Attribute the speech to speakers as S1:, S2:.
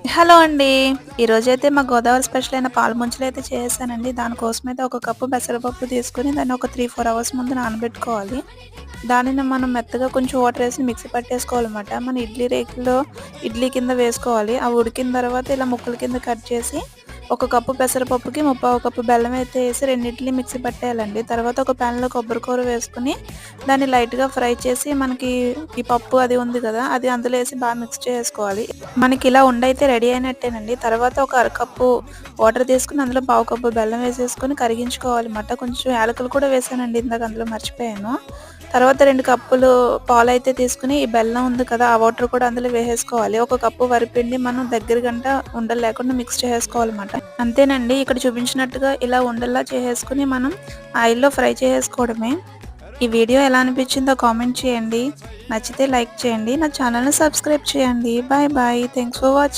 S1: Hello అండి. ఈరోజైతే మా గోదావరి స్పెషల్ అయిన పాలు ముంచులైతే చేశానండి. దానికోసమైతే ఒక కప్పు పెసరపప్పు తీసుకొని దాన్ని ఒక 3, 4 అవర్స్ ముందు నానబెట్టుకోవాలి. దానిని మనం మెత్తగా కొంచెం వాటర్ ఏసి మిక్సీ పట్టేసుకోవాలన్నమాట. మన ఇడ్లీ రేకులో ఇడ్లీ కింద వేసుకోవాలి. అవి ఉడికిన తర్వాత ఇలా ముక్కల కింద కట్ చేసి ఒక కప్పు పెసరపప్పుకి ముప్పావు కప్పు బెల్లం అయితే ఏసి రెండిటిని మిక్సీ పట్టేయాలండి. తర్వాత ఒక ప్యాన్‌లో కొబ్బరి కూర వేసుకొని దాన్ని లైట్‌గా ఫ్రై చేసి మనకి ఈ పప్పు అది ఉంది కదా! అది అందులో ఏసి బాగా మిక్స్ చేసుకోవాలి. మనకిలా ఉండైతే రెడీ అయినట్టేనండి. తర్వాత ఒక అరకప్పు వాటర్ తీసుకొని అందులో పావు కప్పు బెల్లం వేసేసుకొని కరిగించుకోవాలన్నమాట. కొంచెం యాలకులు కూడా వేసానండి ఇందాక అందులో మర్చిపోయాను. తర్వాత 2 కప్పులు పాలైతే తీసుకొని ఈ బెల్లం ఉంది కదా! ఆ వాటర్ కూడా అందులో వేసేసుకోవాలి. ఒక కప్పు వరిపిండి మనం దగ్గర గంట ఉండలు లేకుండా మిక్స్ చేసేసుకోవాలన్నమాట. అంతేనండి. ఇక్కడ చూపించినట్టుగా ఇలా ఉండల్లా చేసేసుకొని మనం ఆయిల్‌లో ఫ్రై చేసేసుకోవడమే. ఈ వీడియో ఎలా అనిపించిందో కామెంట్ చేయండి. నచ్చితే లైక్ చేయండి. నా ఛానల్‌ని సబ్స్క్రైబ్ చేయండి. Bye bye. Thanks for watching.